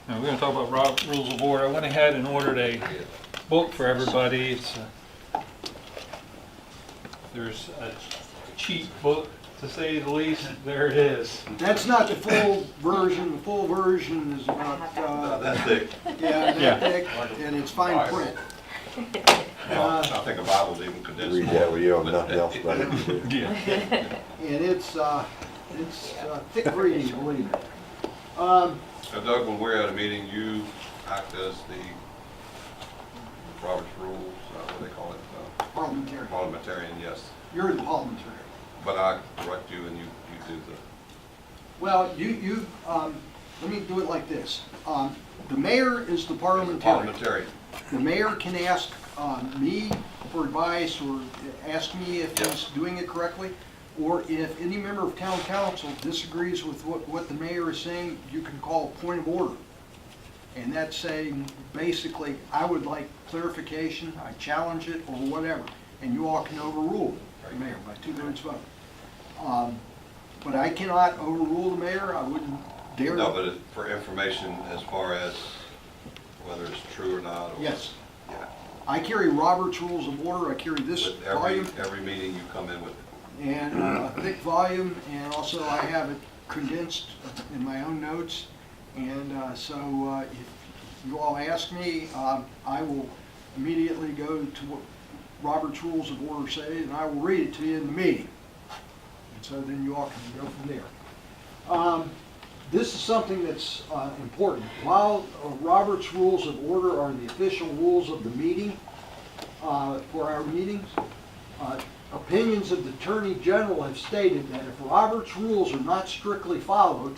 Now, we're going to talk about rules of order. I went ahead and ordered a book for everybody. It's there's a cheap book, to say the least. There it is. That's not the full version. The full version is about, That thick. yeah, that Yeah. thick, and it's fine print. I think a Bible's even condensed. Read that when you have nothing else better to do. Yeah. And it's thick reading, believe me. So Doug, when we're at a meeting, you act as the Robert's Rules, what do they call it? Parliamentary. Parliamentarian, yes. You're the parliamentary. But I correct you and you do the, Well, let me do it like this. The mayor is the parliamentarian. parliamentarian. The mayor can ask me for advice or ask me if Yes. he's doing it correctly. Or if any member of town council disagrees with what the mayor is saying, you can call a point of order. And that's saying, basically, I would like clarification, I challenge it, or whatever. And you all can overrule the mayor by 2/3 vote. But I cannot overrule the mayor, I wouldn't dare. No, but for information as far as whether it's true or not. Or, Yes. Yeah. I carry Robert's Rules of Order, I carry this With volume. every meeting you come in with it. And a thick volume, and also I have it condensed in my own notes. And so if you all ask me, I will immediately go to what Robert's Rules of Order say, and I will read it to you in the meeting. And so then you all can go from there. This is something that's important. While Robert's Rules of Order are the official rules of the meeting, for our meetings, opinions of the Attorney General have stated that if Robert's rules are not strictly followed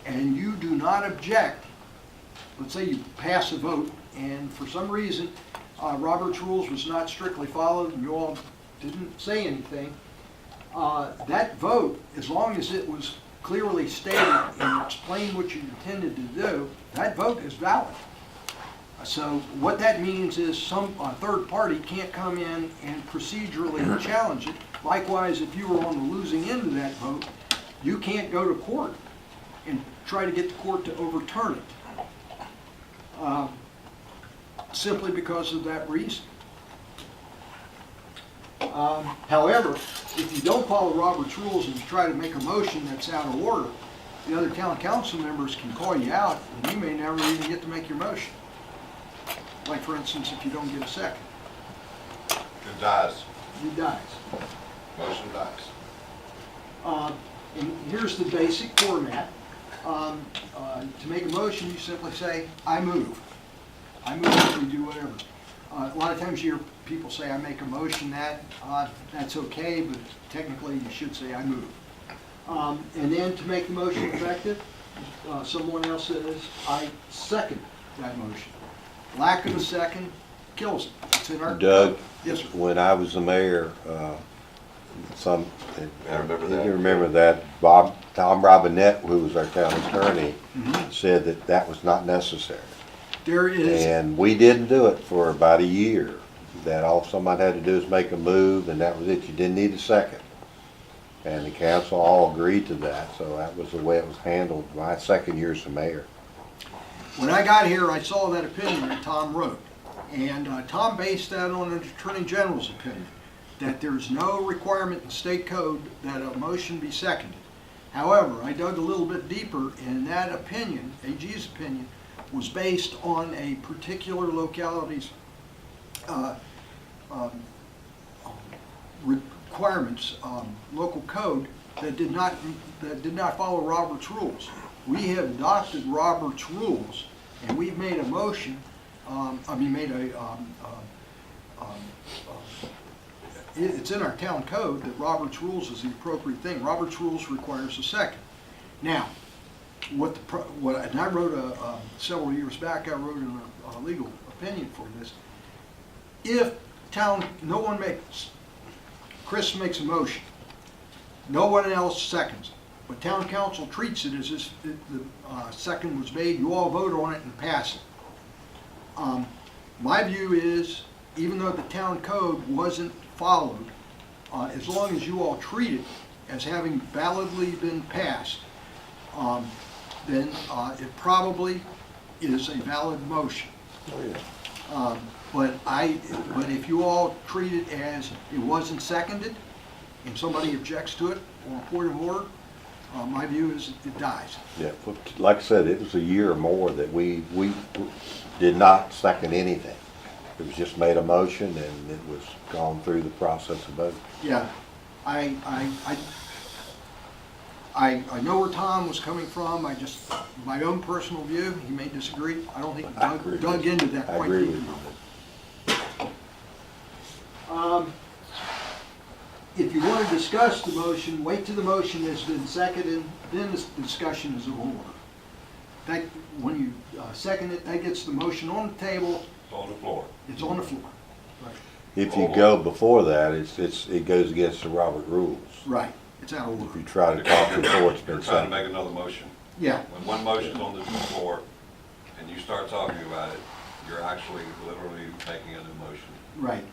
and you do not object, let's say you pass a vote and for some reason Robert's rules was not strictly followed and you all didn't say anything, that vote, as long as it was clearly stated and explained what you intended to do, that vote is valid. So what that means is a third party can't come in and procedurally challenge it. Likewise, if you were on the losing end of that vote, you can't go to court and try to get the court to overturn it. Simply because of that reason. However, if you don't follow Robert's rules and you try to make a motion that's out of order, the other town council members can call you out and you may never even get to make your motion. Like for instance, if you don't get a second, It dies. you dies. Motion dies. And here's the basic format. To make a motion, you simply say, I move. I move if we do whatever. A lot of times you hear people say, I make a motion, that's okay, but technically you should say, I move. And then to make the motion effective, someone else says, I second that motion. Lack of a second kills it. It's in our Doug, Yes, sir. when I was the mayor, I remember that. you remember that, Tom Robinette, who was our town attorney, said that that was not necessary. There is. And we didn't do it for about a year. That all somebody had to do is make a move, and that was it. You didn't need a second. And the council all agreed to that, so that was the way it was handled my second year as the mayor. When I got here, I saw that opinion that Tom wrote. And Tom based that on the Attorney General's opinion, that there's no requirement in state code that a motion be seconded. However, I dug a little bit deeper, and that opinion, AG's opinion, was based on a particular locality's requirements, local code that did not follow Robert's rules. We have adopted Robert's rules, and we've made a motion. It's in our town code that Robert's rules is the appropriate thing. Robert's rules requires a second. Now, and I wrote several years back, I wrote a legal opinion for this. If Chris makes a motion, no one else seconds it, but town council treats it as if the second was made, you all vote on it and pass it. My view is, even though the town code wasn't followed, as long as you all treat it as having validly been passed, then it probably is a valid motion. Oh, yeah. But if you all treat it as it wasn't seconded, and somebody objects to it or a point of order, my view is it dies. Yeah, like I said, it was a year or more that we did not second anything. It was just made a motion and it was gone through the process of vote. Yeah, I know where Tom was coming from. My own personal view, he may disagree. I don't think he I agree dug with into that I quite agree deep with enough. you. If you want to discuss the motion, wait till the motion has been seconded, then the discussion is over. That, when you second it, that gets the motion on the table, On the floor. it's on the floor. If you go before that, it goes against the Robert rules. Right, it's out of If you order. try to talk before it's You're been trying to seconded. make another motion. Yeah, When one motion's on the floor and you start talking about it, you're actually literally making a new motion. right.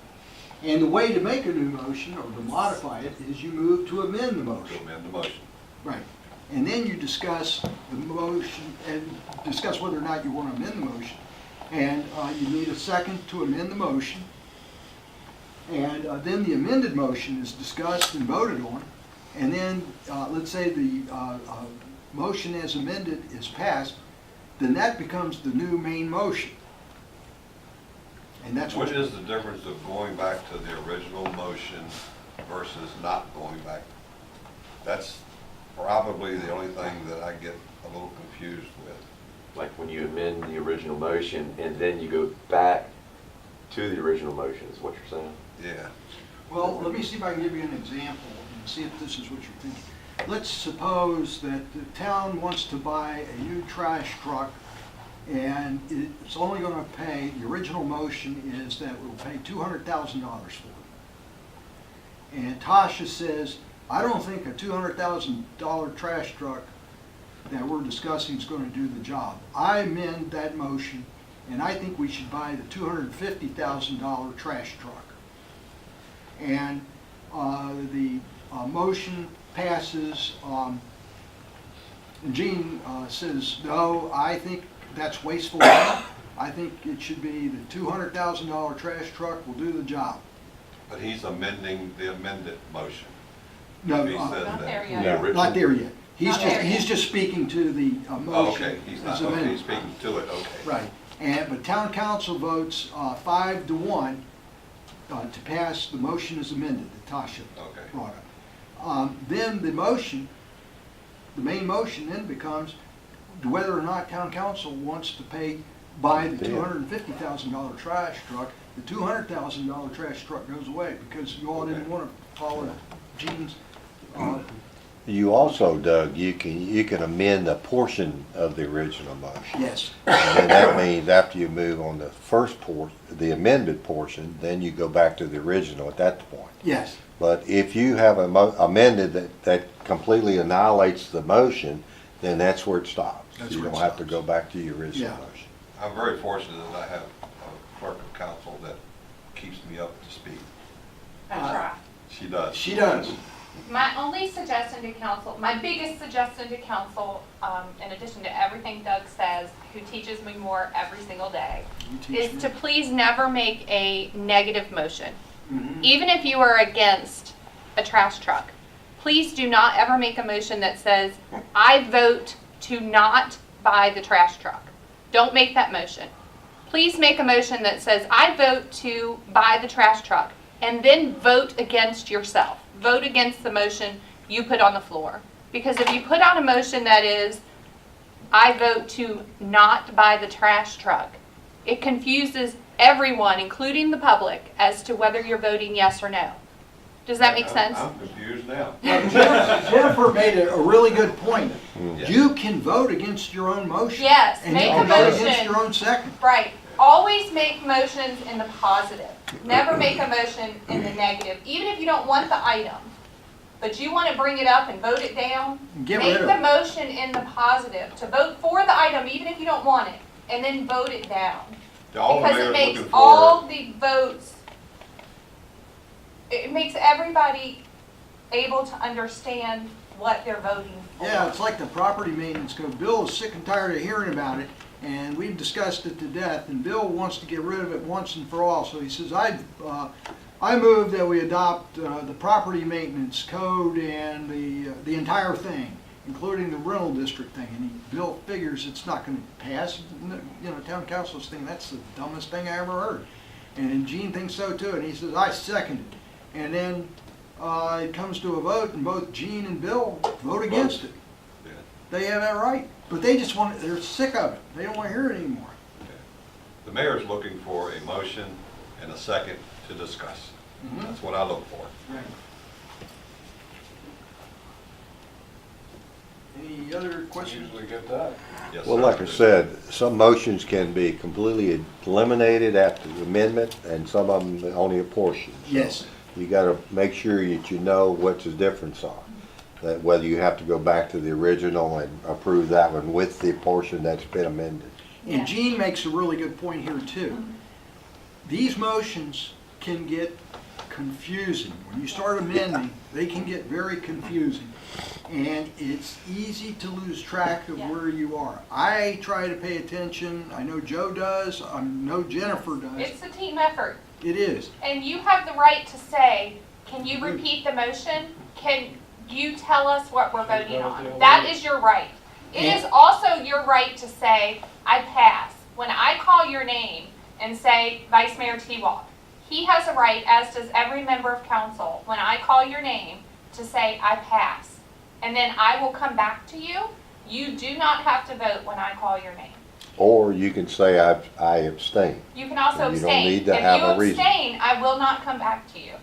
And the way to make a new motion or to modify it is you move to amend the To motion. amend the motion. Right. And then you discuss the motion and discuss whether or not you want to amend the motion. And you need a second to amend the motion. And then the amended motion is discussed and voted on. And then, let's say the motion as amended is passed, then that becomes the new main motion. And that's What is the difference of going back to the original motion versus not going back? That's probably the only thing that I get a little confused with. Like when you amend the original motion and then you go back to the original motion, is what you're saying? Yeah. Well, let me see if I can give you an example and see if this is what you're thinking. Let's suppose that the town wants to buy a new trash truck and it's only going to pay, the original motion is that it will pay $200,000 for it. And Tasha says, I don't think a $200,000 trash truck that we're discussing is going to do the job. I amend that motion and I think we should buy the $250,000 trash truck. And the motion passes, and Gene says, no, I think that's wasteful money. I think it should be the $200,000 trash truck will do the job. But he's amending the amended motion. No, He says Not that. there The yet. original- not there yet. Not there He's yet. just speaking to the Oh, motion. okay, he's not, as okay, amended. he's speaking to it, okay. Right, but town council votes 5-1 to pass the motion as amended that Tasha Okay. brought up. Then the motion, the main motion then becomes whether or not town council wants to buy the Yeah. $250,000 trash truck. The $200,000 trash truck goes away because you all didn't want to follow Gene's. You also, Doug, you can amend a portion of the original motion. Yes, And then that means after you move on the first the amended portion, then you go back to the original at that point. yes, But if you have amended that completely annihilates the motion, then that's where it stops. That's You where it don't have to stops. go back to your original Yeah. motion. I'm very fortunate that I have a clerk of council that keeps me up to speed. I try. She does. she does. My only suggestion to council, my biggest suggestion to council, in addition to everything Doug says, who teaches me more every single day, You teach is me. to please never make a negative motion. Mhm. Even if you are against a trash truck, please do not ever make a motion that says, I vote to not buy the trash truck. Don't make that motion. Please make a motion that says, I vote to buy the trash truck, and then vote against yourself. Vote against the motion you put on the floor. Because if you put out a motion that is, I vote to not buy the trash truck, it confuses everyone, including the public, as to whether you're voting yes or no. Does that make sense? I'm confused now. Jennifer made a really good point. Yeah. You can vote against your own motion. Yes, And make you a can vote against motion. your own second. Right. Always make motions in the positive. Never make a motion in the negative, even if you don't want the item. But you want to bring it up and vote it down, Get make rid of the it. motion in the positive, to vote for the item, even if you don't want it, and then vote it down. All the Because it mayor's makes looking all for, the votes, it makes everybody able to understand what they're voting for. Yeah, it's like the property maintenance code. Bill is sick and tired of hearing about it, And we've discussed it to death, and Bill wants to get rid of it once and for all. So he says, I move that we adopt the property maintenance code and the entire thing, including the rental district thing. And Bill figures it's not going to pass. You know, town council's thing, that's the dumbest thing I ever heard. And Gene thinks so too, and he says, I second it. And then it comes to a vote, and both Gene and Bill vote against it. Yeah. They have that right, but they just want it, they're sick of it. They don't want to hear it anymore. The mayor's looking for a motion and a second to discuss. That's what I look for. Right. Any other questions? Usually get that. Yes, Well, sir. like I said, some motions can be completely eliminated after the amendment, and some of them only a portion. So Yes. You gotta make sure that you know what the difference are. That whether you have to go back to the original and approve that one with the portion that's been amended. And Gene makes a really good point here too. These motions can get confusing. When you start amending, they can get very confusing. And it's easy to lose track of Yeah. where you are. I try to pay attention. I know Joe does. I know Jennifer does. It's a team effort. It is. And you have the right to say, can you repeat the motion? Can you tell us what we're voting on? That is your right. It is also your right to say, I pass. When I call your name and say Vice Mayor T-Walk, he has a right, as does every member of council, when I call your name, to say, I pass. And then I will come back to you. You do not have to vote when I call your name. Or you can say, I abstain. You can also You don't abstain. need to have a If you reason. abstain, I will not come back to you.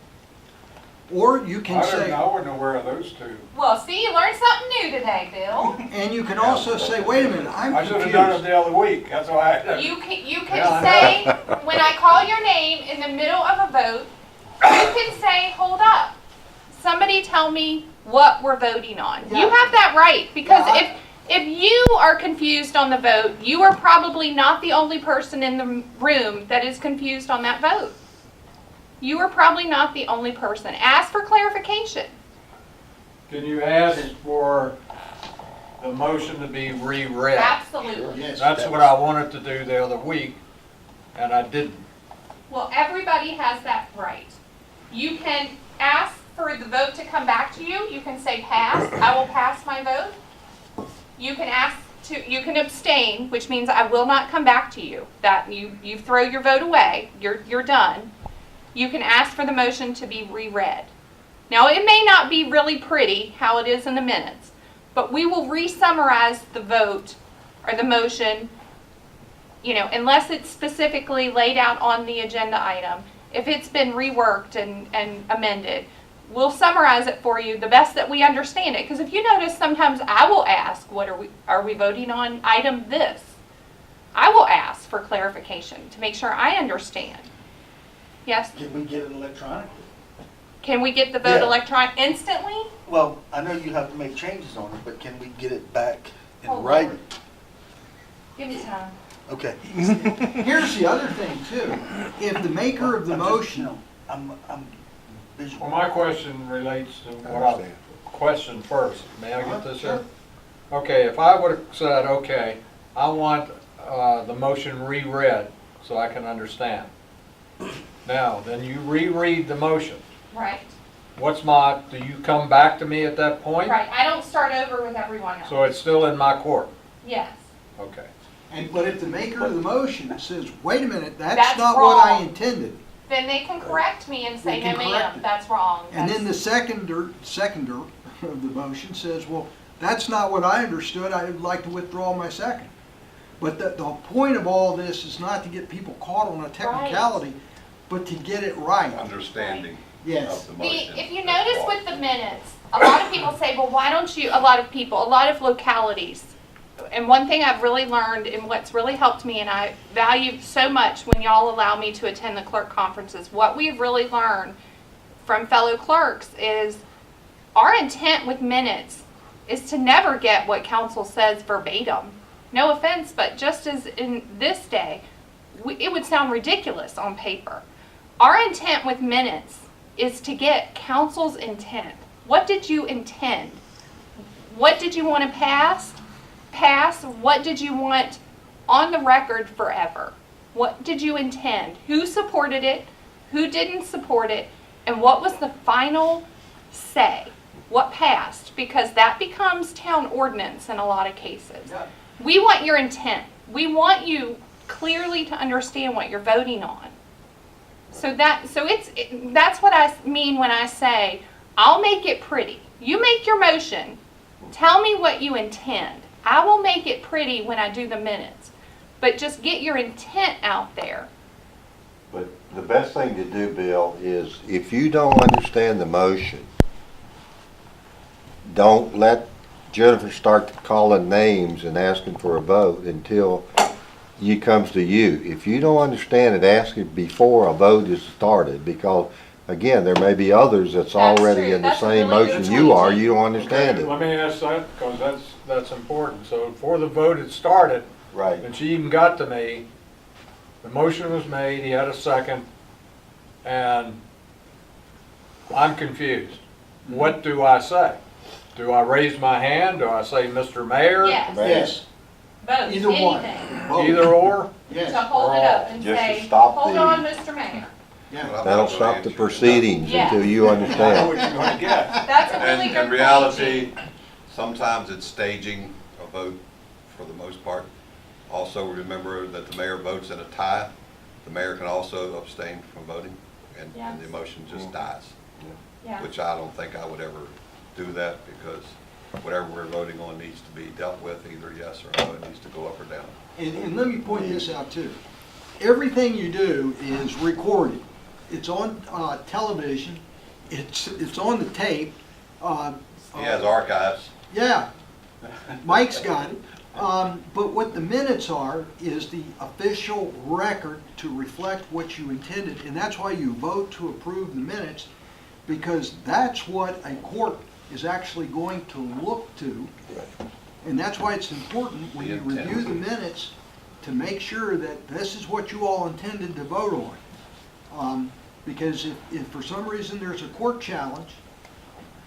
Or you can say, I wasn't aware of those two. Well, see, you learned something new today, Bill. and you can also say, wait a minute, I'm I should have done it confused. the other week, that's why I. You can Yeah, I say, when I call your name in the middle of a vote, you can say, hold up. Somebody tell me what we're voting on. You Yeah. have that right, because Yeah, if you are confused on the vote, you are probably not the only person in the room that is confused on that vote. You are probably not the only person. Ask for clarification. Can you ask for the motion to be reread? Absolutely. Yes. That's what I wanted to do the other week, and I didn't. Well, everybody has that right. You can ask for the vote to come back to you. You can say pass, I will pass my vote. You can you can abstain, which means I will not come back to you. That you throw your vote away, you're done. You can ask for the motion to be reread. Now, it may not be really pretty how it is in the minutes, but we will re-summarize the vote or the motion, unless it's specifically laid out on the agenda item. If it's been reworked and amended, we'll summarize it for you the best that we understand it. Because if you notice, sometimes I will ask, are we voting on item this? I will ask for clarification to make sure I understand. Yes? Can we get it electronically? Can we get the vote Yeah. electronic instantly? Well, I know you have to make changes on it, but can we get it back in Hold on. writing? Give me time. Okay. Here's the other thing too. If the maker of the I'm just, motion, I'm visual. Well, my question relates to I what I understand. questioned first. May I get this Sure. in? Okay, if I would have said, okay, I want the motion reread so I can understand. Now, then you reread the motion. Right. Do you come back to me at that point? Right. I don't start over with everyone else. So it's still in my court? Yes. Okay. but if the maker of the motion says, wait a minute, that's That's not what I wrong. intended. Then they can correct me and say, They no can correct ma'am, it. that's wrong. And then the That's- seconder of the motion says, well, that's not what I understood. I would like to withdraw my second. But the point of all this is not to get people caught on a technicality, but to get it right. Understanding Yes. of the motion. If you notice with the minutes, a lot of people say, well, why don't you, a lot of localities. And one thing I've really learned and what's really helped me and I value so much when y'all allow me to attend the clerk conferences, what we've really learned from fellow clerks is our intent with minutes is to never get what council says verbatim. No offense, but just as in this day, it would sound ridiculous on paper. Our intent with minutes is to get council's intent. What did you intend? What did you want to pass? What did you want on the record forever. What did you intend? Who supported it? Who didn't support it? And what was the final say? What passed? Because that becomes town ordinance in a lot of cases. Yeah. We want your intent. We want you clearly to understand what you're voting on. That's what I mean when I say, I'll make it pretty. You make your motion. Tell me what you intend. I will make it pretty when I do the minutes. But just get your intent out there. But the best thing to do, Bill, is if you don't understand the motion, don't let Jennifer start calling names and asking for a vote until it comes to you. If you don't understand it, ask it before a vote is started, because again, there may be others that's That's already true. in the That's a same really motion good you point, are, Chief. you don't understand it. Let me ask that, because that's important. So before the vote had started, Right. and she even got to me, the motion was made, he had a second, and I'm confused. What do I say? Do I raise my hand? Do I say, Mr. Mayor? Yes. Yes, Vote. Either one. Anything. vote. Either or? To Yes, hold it up and Just to say, stop hold the- on, Mr. Mayor. yeah. But I'm That'll not gonna stop the answer proceedings Yeah. until you that. I know understand. what you're gonna get. That's a really And good in point, reality, Chief. sometimes it's staging a vote for the most part. Also, remember that the mayor votes in a tie. The mayor can also abstain from voting, and Yes. the motion just dies. Yeah. Which I don't think I would ever do that, because whatever we're voting on needs to be dealt with, either yes or no, it needs to go up or down. And let me point this out too. Everything you do is recorded. It's on television, it's on the tape. He has archives. Yeah, Mike's got it. But what the minutes are is the official record to reflect what you intended, and that's why you vote to approve the minutes, because that's what a court is actually going to look to. And that's why it's important when The you intent. review the minutes to make sure that this is what you all intended to vote on. Because if for some reason there's a court challenge,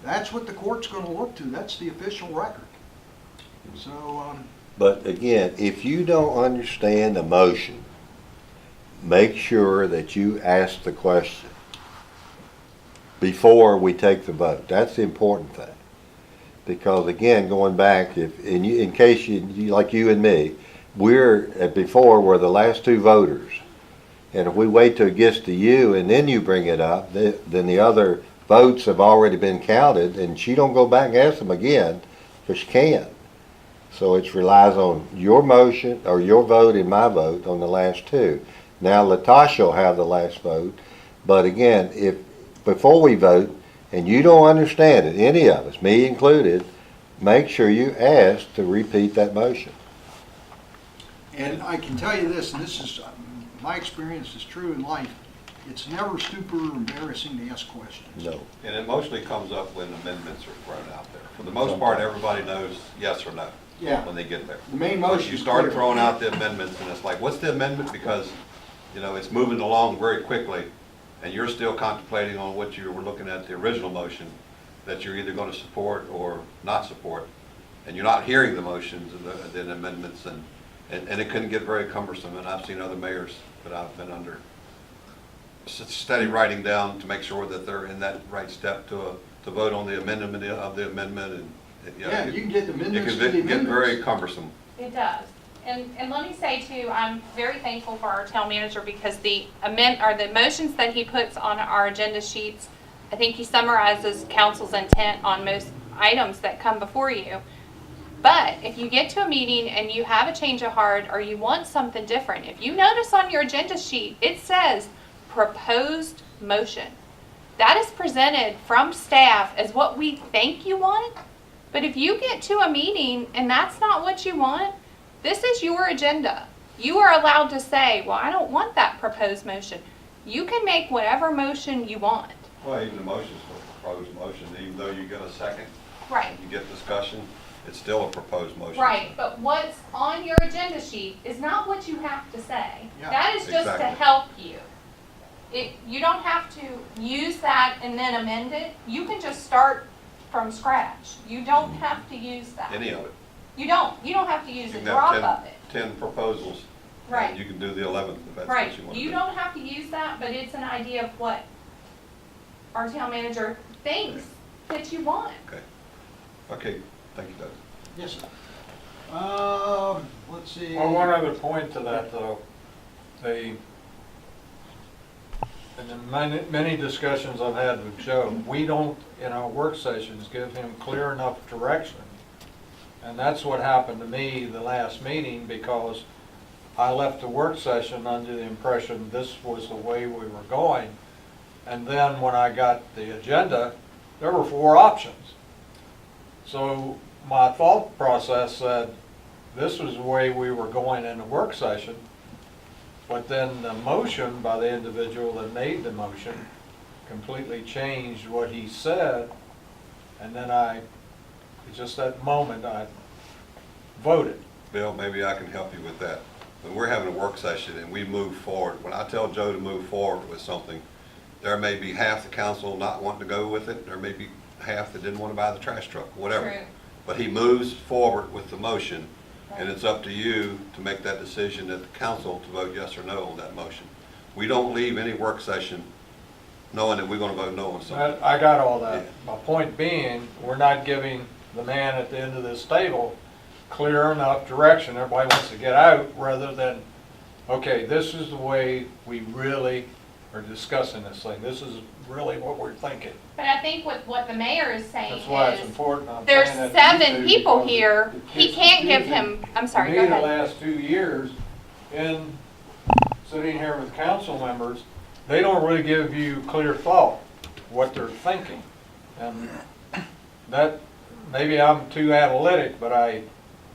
that's what the court's gonna look to. That's the official record. So, But again, if you don't understand the motion, make sure that you ask the question before we take the vote. That's the important thing. Because again, going back, in case you, like you and me, before we're the last two voters. And if we wait till it gets to you and then you bring it up, then the other votes have already been counted, and she don't go back and ask them again, because she can't. So it relies on your motion, or your vote and my vote on the last two. Now Latasha will have the last vote, but again, before we vote, and you don't understand it, any of us, me included, make sure you ask to repeat that motion. and I can tell you this, and this is, my experience is true in life, it's never stupid or embarrassing to ask questions. No. And it mostly comes up when amendments are thrown out there. For the most part, everybody knows yes or no Yeah. when they get there. The main Once motion. you start throwing out the amendments, and it's like, what's the amendment? Because, it's moving along very quickly, and you're still contemplating on what you were looking at the original motion, that you're either going to support or not support, and you're not hearing the motions and the amendments, and it can get very cumbersome, and I've seen other mayors that I've been under steady writing down to make sure that they're in that right step to vote on the amendment of the amendment, and Yeah, you can get the it amendments can to the get very amendments. cumbersome. It does. And let me say too, I'm very thankful for our town manager, because the motions that he puts on our agenda sheets, I think he summarizes council's intent on most items that come before you. But if you get to a meeting and you have a change of heart, or you want something different, if you notice on your agenda sheet, it says proposed motion. That is presented from staff as what we think you want. But if you get to a meeting and that's not what you want, this is your agenda. You are allowed to say, well, I don't want that proposed motion. You can make whatever motion you want. Well, even the motion's a proposed motion, even though you get a second, Right. you get discussion, it's still a proposed motion. Right, but what's on your agenda sheet is not what you have to say. Yeah, That is just to exactly. help you. You don't have to use that and then amend it. You can just start from scratch. You don't have to use that. Any of it. You don't have to use You a can drop have of it. 10 proposals. Right. And you can do the 11th if that's Right, what you want to do. you don't have to use that, but it's an idea of what our town manager thinks that you want. Okay. Okay, thank you, Doug. Yes, sir. Let's see. Well, one other point to that, though, in the many discussions I've had with Joe, we don't, in our work sessions, give him clear enough direction. And that's what happened to me the last meeting, because I left the work session under the impression this was the way we were going. And then when I got the agenda, there were 4 options. So my thought process said, this was the way we were going in the work session. But then the motion by the individual that made the motion completely changed what he said. And then just that moment, I voted. Bill, maybe I can help you with that. When we're having a work session and we move forward, when I tell Joe to move forward with something, there may be half the council not wanting to go with it, there may be half that didn't want to buy the trash truck, whatever. True. But he moves forward with the motion, and it's up to you to make that decision at the council to vote yes or no on that motion. We don't leave any work session knowing that we're going to vote no on something. I got all that. Yeah. My point being, we're not giving the man at the end of this table clear enough direction. Everybody wants to get out rather than, okay, this is the way we really are discussing this thing. This is really what we're thinking. But I think what the mayor is saying That's why it's is, important. I'm there's saying that to 7 you people because here, he it's can't give confusing. him, I'm sorry, To go me, the ahead. last 2 years, in sitting here with council members, they don't really give you clear thought, what they're thinking. And that, maybe I'm too analytic, but I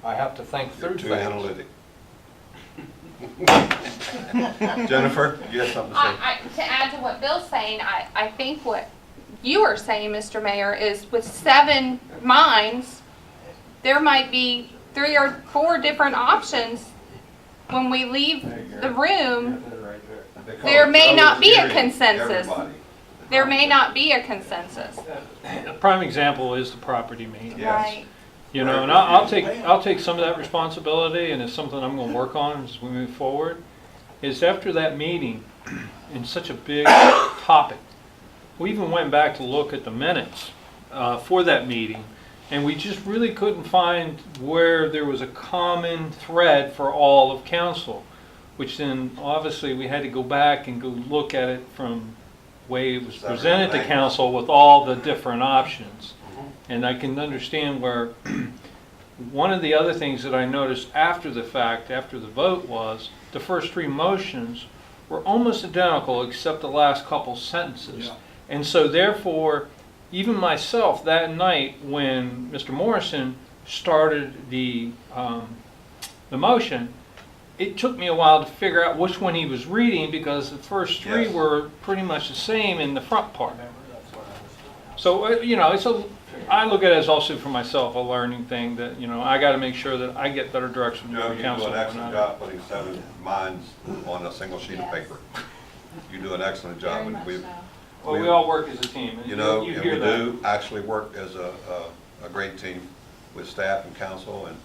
have to think You're through too things. analytic. Jennifer, you have something to say? To add to what Bill's saying, I think what you are saying, Mr. Mayor, is with 7 minds, there might be 3 or 4 different options when we leave the room. Because There may Joe not is be a hearing consensus. everybody. There may not be a consensus. A prime example is the property meeting. Yes. Right. You know, and I'll take some of that responsibility, and it's something I'm gonna work on as we move forward, is after that meeting, in such a big topic, we even went back to look at the minutes for that meeting, and we just really couldn't find where there was a common thread for all of council, which then obviously we had to go back and go look at it from the way it was Separate presented to angles. council with all the different options. And I can understand where, one of the other things that I noticed after the fact, after the vote, was the first 3 motions were almost identical except the last couple sentences. Yeah. And so therefore, even myself that night when Mr. Morrison started the motion, it took me a while to figure out which one he was reading because the first 3 Yes. were pretty much the same in the front part. So, you know, I look at it as also for myself, a learning thing that, you know, I got to make sure that I get better direction from Joe, the you do council. an excellent job putting 7 minds on a single sheet of Yes. paper. You do an excellent job. Very and much we- so. Well, we all work as a team. and You know, you and hear we that. do actually work as a great team with staff and council, and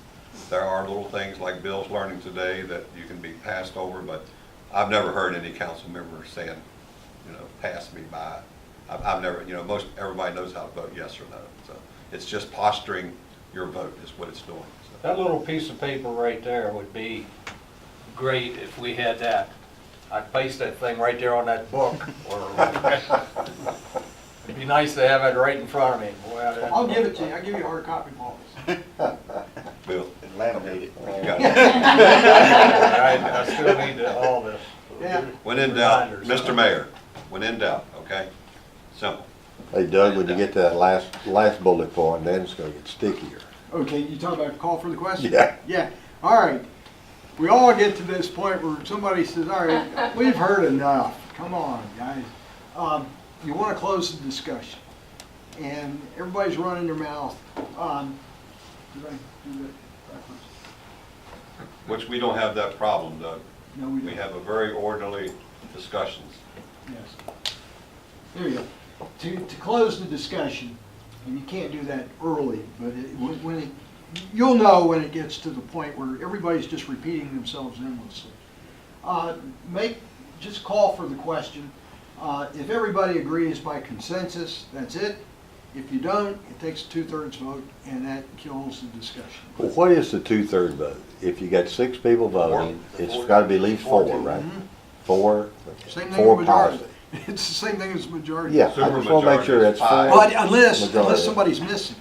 there are little things like Bill's learning today that you can be passed over, but I've never heard any council member saying, you know, pass me by. I've never, you know, everybody knows how to vote yes or no. So it's just posturing your vote is what it's doing. So, That little piece of paper right there would be great if we had that. I'd paste that thing right there on that book. It'd be nice to have it right in front of me. Boy, I'll give it to you. I'll give you a hard copy, Paul. Bill, And laminate it. you got it. I still need all this. Yeah. When in doubt, Reminders. Mr. Mayor, when in doubt, okay? Simple. Hey Doug, when you get to that last bullet point, then it's gonna get stickier. Okay, you talking about call for the question? Yeah. Yeah, all right. We all get to this point where somebody says, all right, we've heard enough. Come on, guys. You want to close the discussion. And everybody's running their mouth. Did I do that backwards? Which we don't have that problem, Doug. No, we We don't. have a very orderly discussions. Yes. There you go. To close the discussion, and you can't do that early, but you'll know when it gets to the point where everybody's just repeating themselves endlessly. Just call for the question. If everybody agrees by consensus, that's it. If you don't, it takes a 2/3 vote, and that kills the discussion. Well, what is the 2/3 vote? If you got 6 people voting, it's gotta be at least 4, right? 4, Same thing 4 as majority. positive. It's the same thing as majority. Yeah, I just wanna make sure that's Supermajority is 4. But unless Majority. somebody's missing.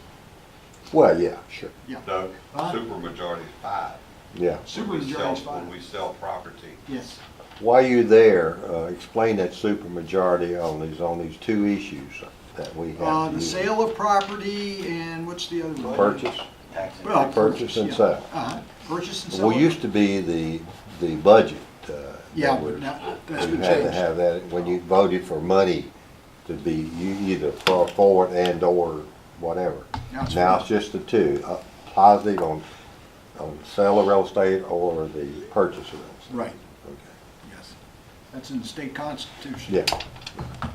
Well, yeah, sure, Doug, Huh? supermajority is 5. yeah. When we sell- Supermajority's fine. When we sell property. Yes. While you're there, explain that supermajority on these 2 issues that we have. The sale of property and what's the other one? Purchase, Tax Well, purchase and yeah. sale. Purchase and sale. Well, used to be the budget. Yeah, that but was- now, that's you been had to changed. have that, when you voted for money to be either for it and or whatever. Now it's just the 2, positive on sale of real estate or the purchase of real estate. Right, Okay. yes. That's in the state constitution. Yeah.